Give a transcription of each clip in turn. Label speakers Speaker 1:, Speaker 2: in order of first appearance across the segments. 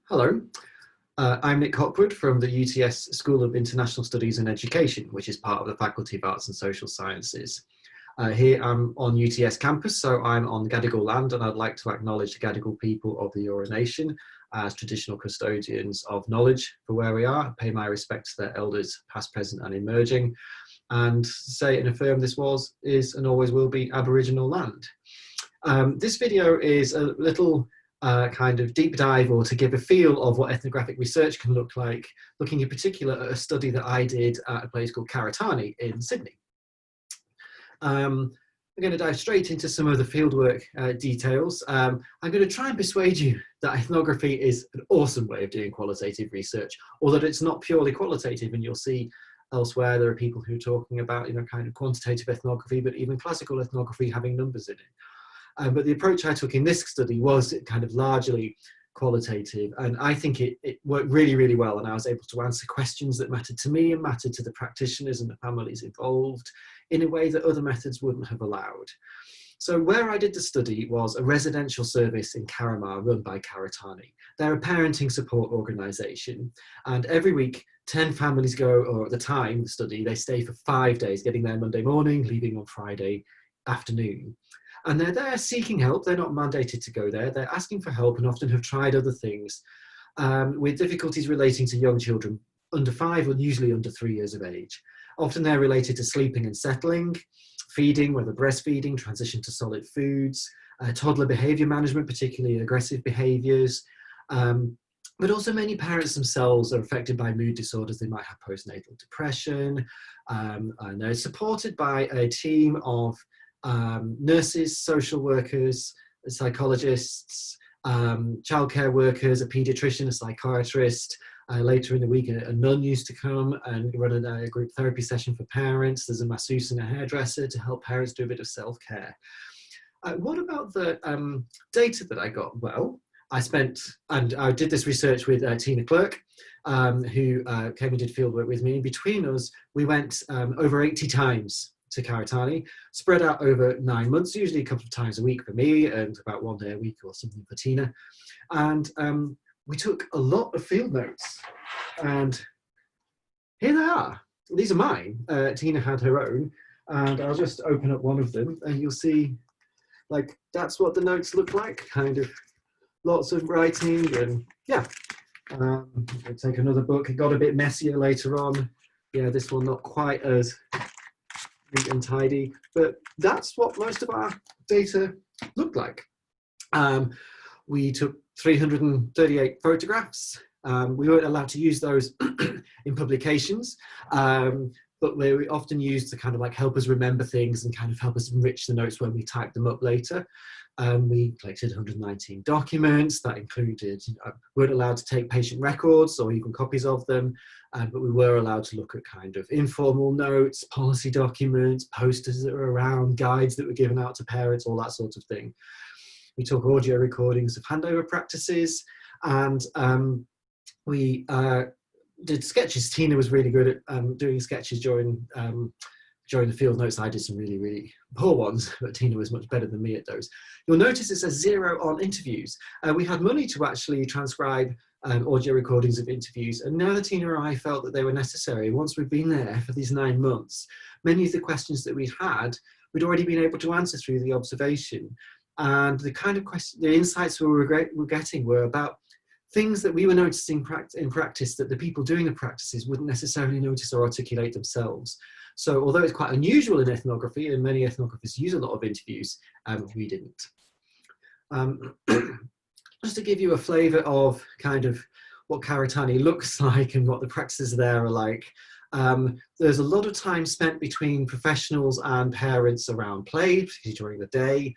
Speaker 1: Hello, I'm Nick Hopwood from the UTS School of International Studies and Education, which is part of the Faculty of Arts and Social Sciences. Here I'm on UTS campus, so I'm on Gadigal land, and I'd like to acknowledge the Gadigal people of the Eora Nation as traditional custodians of knowledge for where we are, pay my respects to their elders, past, present and emerging, and say and affirm this is and always will be Aboriginal land. This video is a little kind of deep dive, or to give a feel of what ethnographic research can look like, looking in particular at a study that I did at a place called Karitane in Sydney. I'm going to dive straight into some of the fieldwork details. I'm going to try and persuade you that ethnography is an awesome way of doing qualitative research, or that it's not purely qualitative, and you'll see elsewhere there are people who are talking about, kind of quantitative ethnography, but even classical ethnography having numbers in it. But the approach I took in this study was kind of largely qualitative, and I think it worked really, really well, and I was able to answer questions that mattered to me and mattered to the practitioners and the families involved in a way that other methods wouldn't have allowed. So where I did the study was a residential service in Carramar run by Karitane. They're a parenting support organisation, and every week 10 families go, or at the time the study, they stay for 5 days, getting there Monday morning, leaving on Friday afternoon. And they're there seeking help. They're not mandated to go there. They're asking for help and often have tried other things with difficulties relating to young children under 5 or usually under 3 years of age. Often they're related to sleeping and settling, feeding, whether breastfeeding, transition to solid foods, toddler behaviour management, particularly aggressive behaviours. But also many parents themselves are affected by mood disorders. They might have postnatal depression, and they're supported by a team of nurses, social workers, psychologists, childcare workers, a paediatrician, a psychiatrist. Later in the week, a nun used to come and run a group therapy session for parents. There's a masseuse and a hairdresser to help parents do a bit of self-care. What about the data that I got? Well, I did this research with Teena Clerke, who came and did fieldwork with me. And between us, we went over 80 times to Karitane, spread out over 9 months, usually a couple of times a week for me and about 1 day a week or something for Teena. And we took a lot of field notes, and here they are. These are mine. Teena had her own, and I'll just open up one of them and you'll see, like, that's what the notes look like, kind of lots of writing. And yeah, I'll take another book. It got a bit messier later on. Yeah, this one not quite as neat and tidy, but that's what most of our data looked like. We took 338 photographs. We weren't allowed to use those in publications, but we often used to kind of like help us remember things and kind of help us enrich the notes when we typed them up later. We collected 119 documents. That included, weren't allowed to take patient records or even copies of them, but we were allowed to look at kind of informal notes, policy documents, posters that were around, guides that were given out to parents, all that sort of thing. We took audio recordings of handover practices, and we did sketches. Teena was really good at doing sketches during the field notes. I did some really, really poor ones, but Teena was much better than me at those. You'll notice it says 0 on interviews. We had money to actually transcribe audio recordings of interviews, and now that Teena and I felt that they were necessary, once we've been there for these 9 months, many of the questions that we had, we'd already been able to answer through the observation. And the kind of the insights we were getting were about things that we were noticing in practice that the people doing the practices wouldn't necessarily notice or articulate themselves. So although it's quite unusual in ethnography, and many ethnographers use a lot of interviews, we didn't. Just to give you a flavour of kind of what Karitane looks like and what the practices there are like, there's a lot of time spent between professionals and parents around play, particularly during the day.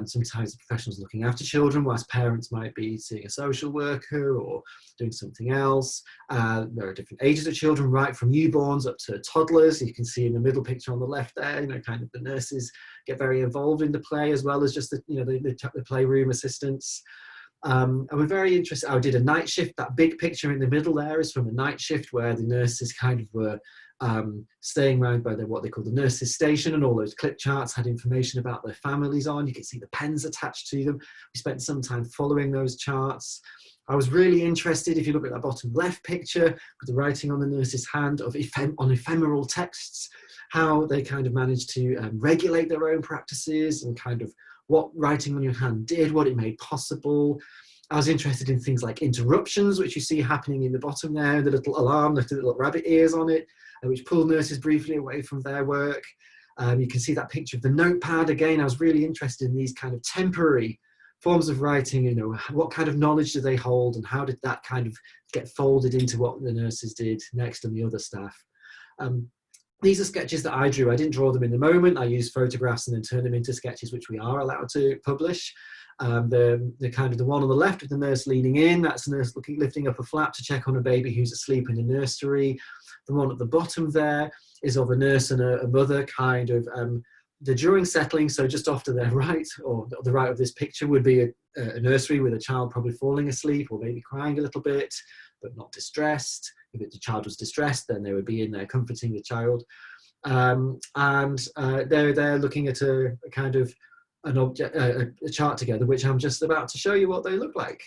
Speaker 1: Sometimes the professionals looking after children, whilst parents might be seeing a social worker or doing something else. There are different ages of children, right from newborns up to toddlers. You can see in the middle picture on the left there, kind of the nurses get very involved in the play, as well as just the playroom assistants. And we're very interested. I did a night shift. That big picture in the middle there is from a night shift where the nurses kind of were staying around by what they call the nurses station, and all those clip charts had information about their families on. You can see the pens attached to them. We spent some time following those charts. I was really interested, if you look at that bottom left picture, with the writing on the nurse's hand on ephemeral texts, how they kind of managed to regulate their own practices and kind of what writing on your hand did, what it made possible. I was interested in things like interruptions, which you see happening in the bottom there, the little alarm, the little rabbit ears on it, which pull nurses briefly away from their work. You can see that picture of the notepad. Again, I was really interested in these kind of temporary forms of writing, you know, what kind of knowledge do they hold and how did that kind of get folded into what the nurses did next and the other staff. These are sketches that I drew. I didn't draw them in the moment. I used photographs and then turned them into sketches, which we are allowed to publish. The kind of the one on the left of the nurse leaning in, that's a nurse lifting up a flap to check on a baby who's asleep in a nursery. The one at the bottom there is of a nurse and a mother kind of the during settling, so just off to their right, or the right of this picture, would be a nursery with a child probably falling asleep or maybe crying a little bit, but not distressed. If the child was distressed, then they would be in there comforting the child. They're there looking at a kind of an object, a chart together, which I'm just about to show you what they look like.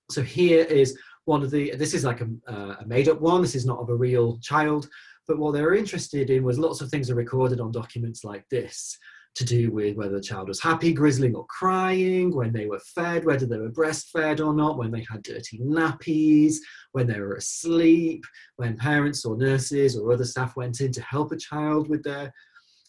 Speaker 1: So here is one of the, this is like a made-up one. This is not of a real child. But what they were interested in was lots of things are recorded on documents like this to do with whether the child was happy, grizzling or crying, when they were fed, whether they were breastfed or not, when they had dirty nappies, when they were asleep, when parents or nurses or other staff went in to help a child with their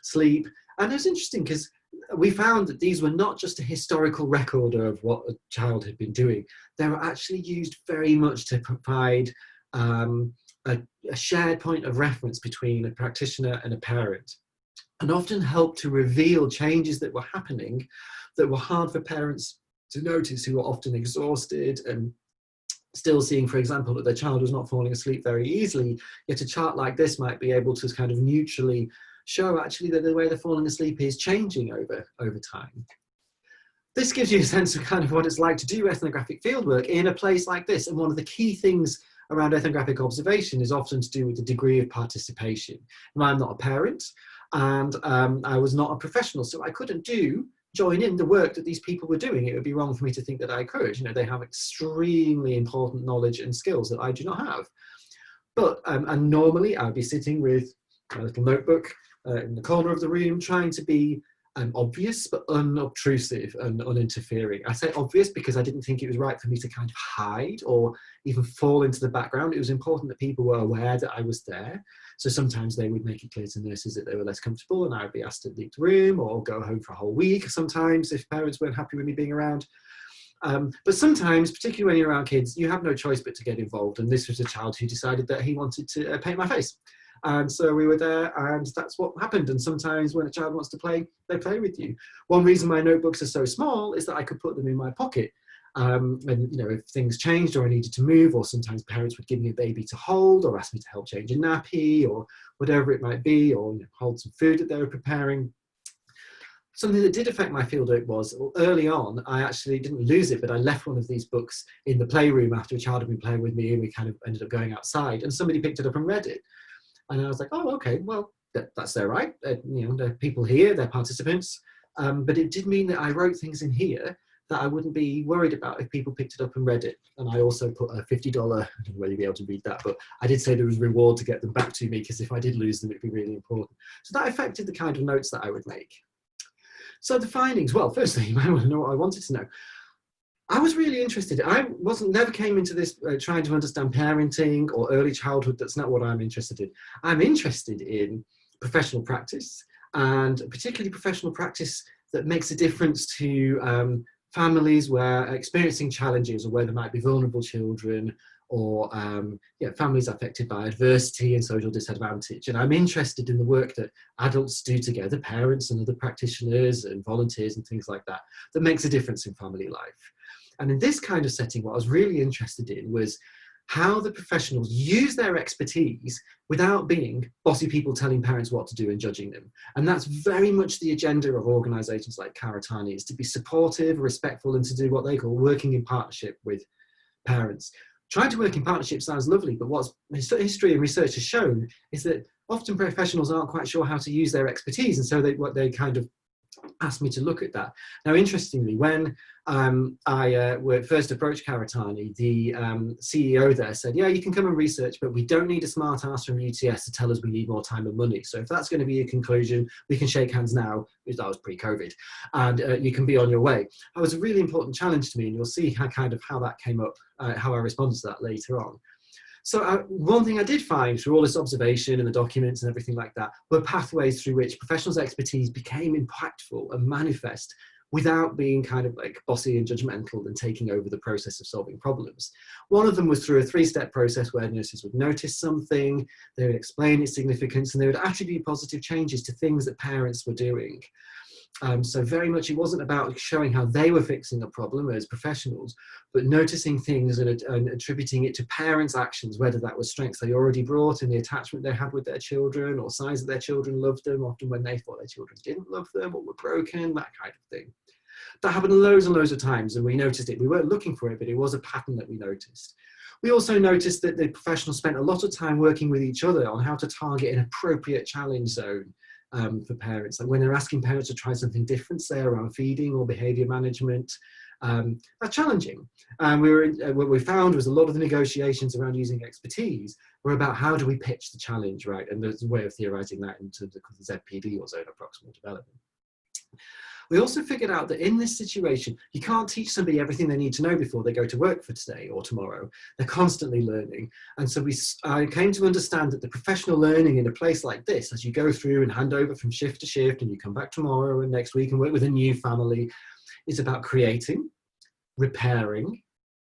Speaker 1: sleep. And it was interesting because we found that these were not just a historical record of what a child had been doing. They were actually used very much to provide a shared point of reference between a practitioner and a parent, and often help to reveal changes that were happening that were hard for parents to notice, who were often exhausted and still seeing, for example, that their child was not falling asleep very easily. Yet a chart like this might be able to kind of neutrally show actually that the way they're falling asleep is changing over time. This gives you a sense of kind of what it's like to do ethnographic fieldwork in a place like this. And one of the key things around ethnographic observation is often to do with the degree of participation. And I'm not a parent, and I was not a professional, so I couldn't join in the work that these people were doing. It would be wrong for me to think that I could. You know, they have extremely important knowledge and skills that I do not have. But, and normally I would be sitting with my little notebook in the corner of the room, trying to be obvious but unobtrusive and uninterfering. I say obvious because I didn't think it was right for me to kind of hide or even fall into the background. It was important that people were aware that I was there. So sometimes they would make it clear to nurses that they were less comfortable and I would be asked to leave the room or go home for a whole week sometimes if parents weren't happy with me being around. But sometimes, particularly when you're around kids, you have no choice but to get involved. And this was a child who decided that he wanted to paint my face. And so we were there, and that's what happened. And sometimes when a child wants to play, they play with you. One reason my notebooks are so small is that I could put them in my pocket. And you know, if things changed or I needed to move, or sometimes parents would give me a baby to hold or ask me to help change a nappy or whatever it might be, or you know, hold some food that they were preparing. Something that did affect my fieldwork was early on, I actually didn't lose it, but I left one of these books in the playroom after a child had been playing with me, and we kind of ended up going outside, and somebody picked it up and read it. And I was like, oh, okay, well, that's their right. You know, there are people here, they're participants. But it did mean that I wrote things in here that I wouldn't be worried about if people picked it up and read it. And I also put a $50, I don't know whether you'd be able to read that, but I did say there was a reward to get them back to me, because if I did lose them, it'd be really important. So that affected the kind of notes that I would make. So the findings, well, firstly, you might want to know what I wanted to know. I was really interested. I never came into this trying to understand parenting or early childhood. That's not what I'm interested in. I'm interested in professional practice, and particularly professional practice that makes a difference to families where experiencing challenges, or where there might be vulnerable children, or families affected by adversity and social disadvantage. And I'm interested in the work that adults do together, parents and other practitioners and volunteers and things like that, that makes a difference in family life. And in this kind of setting, what I was really interested in was how the professionals use their expertise without being bossy people telling parents what to do and judging them. And that's very much the agenda of organisations like Karitane, is to be supportive, respectful, and to do what they call working in partnership with parents. Trying to work in partnership sounds lovely, but what history and research has shown is that often professionals aren't quite sure how to use their expertise, and so they kind of asked me to look at that. Now, interestingly, when I first approached Karitane, the CEO there said, yeah, you can come and research, but we don't need a smart ass from UTS to tell us we need more time and money. So if that's going to be your conclusion, we can shake hands now, because that was pre-COVID, and you can be on your way. That was a really important challenge to me, and you'll see how that came up, how I responded to that later on. So one thing I did find through all this observation and the documents and everything like that were pathways through which professionals' expertise became impactful and manifest without being kind of like bossy and judgmental and taking over the process of solving problems. One of them was through a 3-step process where nurses would notice something, they would explain its significance, and they would attribute positive changes to things that parents were doing. So very much it wasn't about showing how they were fixing a problem as professionals, but noticing things and attributing it to parents' actions, whether that was strengths they already brought in the attachment they had with their children, or signs that their children loved them, often when they thought their children didn't love them or were broken, that kind of thing. That happened loads and loads of times, and we noticed it. We weren't looking for it, but it was a pattern that we noticed. We also noticed that the professionals spent a lot of time working with each other on how to target an appropriate challenge zone for parents. Like when they're asking parents to try something different, say around feeding or behaviour management, that's challenging. What we found was a lot of the negotiations around using expertise were about how do we pitch the challenge, right? And there's a way of theorising that into the ZPD, or zone of proximal development. We also figured out that in this situation, you can't teach somebody everything they need to know before they go to work for today or tomorrow. They're constantly learning. And so I came to understand that the professional learning in a place like this, as you go through and hand over from shift to shift, and you come back tomorrow and next week and work with a new family, is about creating, repairing,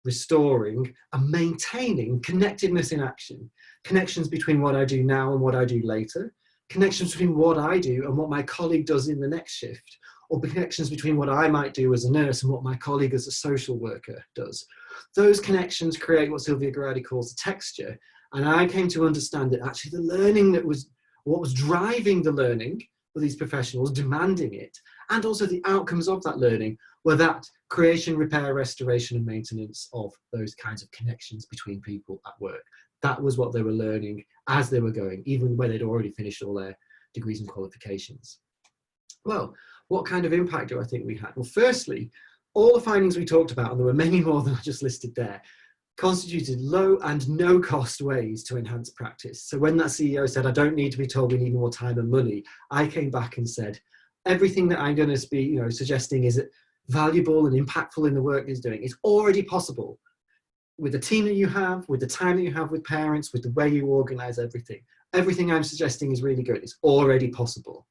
Speaker 1: restoring, and maintaining connectedness in action. Connections between what I do now and what I do later. Connections between what I do and what my colleague does in the next shift. Or connections between what I might do as a nurse and what my colleague as a social worker does. Those connections create what Sylvia Grady calls a texture. And I came to understand that actually the learning what was driving the learning for these professionals, demanding it, and also the outcomes of that learning were that creation, repair, restoration, and maintenance of those kinds of connections between people at work. That was what they were learning as they were going, even when they'd already finished all their degrees and qualifications. Well, what kind of impact do I think we had? Well, firstly, all the findings we talked about, and there were many more than I just listed there, constituted low and no cost ways to enhance practice. So when that CEO said, I don't need to be told we need more time and money, I came back and said, everything that I'm going to be suggesting is valuable and impactful in the work it's doing. It's already possible with the team that you have, with the time that you have with parents, with the way you organize everything. Everything I'm suggesting is really good. It's already possible.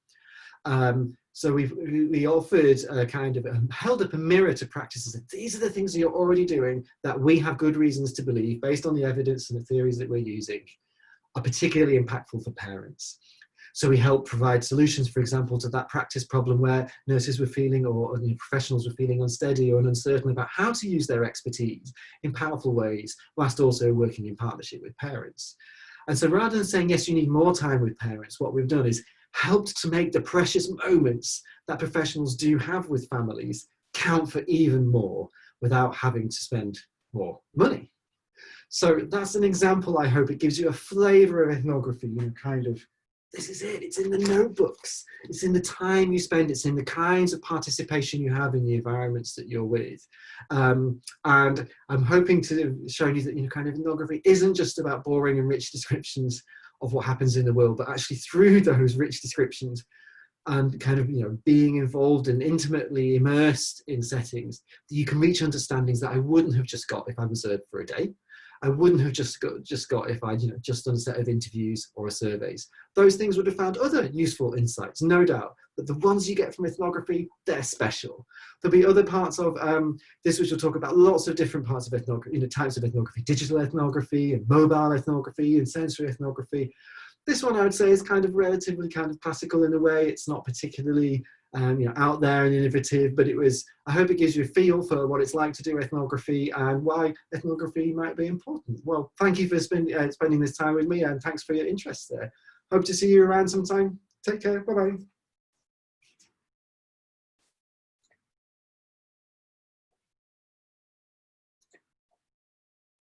Speaker 1: So we offered a kind of held up a mirror to practices that these are the things that you're already doing that we have good reasons to believe, based on the evidence and the theories that we're using, are particularly impactful for parents. So we help provide solutions, for example, to that practice problem where nurses were feeling, or professionals were feeling unsteady or uncertain about how to use their expertise in powerful ways, whilst also working in partnership with parents. And so rather than saying, yes, you need more time with parents, what we've done is helped to make the precious moments that professionals do have with families count for even more without having to spend more money. So that's an example. I hope it gives you a flavour of ethnography, kind of, this is it, it's in the notebooks, it's in the time you spend, it's in the kinds of participation you have in the environments that you're with. And I'm hoping to show you that, kind of ethnography isn't just about boring and rich descriptions of what happens in the world, but actually through those rich descriptions and kind of, being involved and intimately immersed in settings, that you can reach understandings that I wouldn't have just got if I was there for a day. I wouldn't have just got if I'd just done a set of interviews or surveys. Those things would have found other useful insights, no doubt. But the ones you get from ethnography, they're special. There'll be other parts of this which will talk about lots of different parts of ethnography, types of ethnography, digital ethnography and mobile ethnography and sensory ethnography. This one I would say is kind of relatively kind of classical in a way. It's not particularly out there and innovative, but I hope it gives you a feel for what it's like to do ethnography and why ethnography might be important. Well, thank you for spending this time with me, and thanks for your interest there. Hope to see you around sometime. Take care. Bye-bye.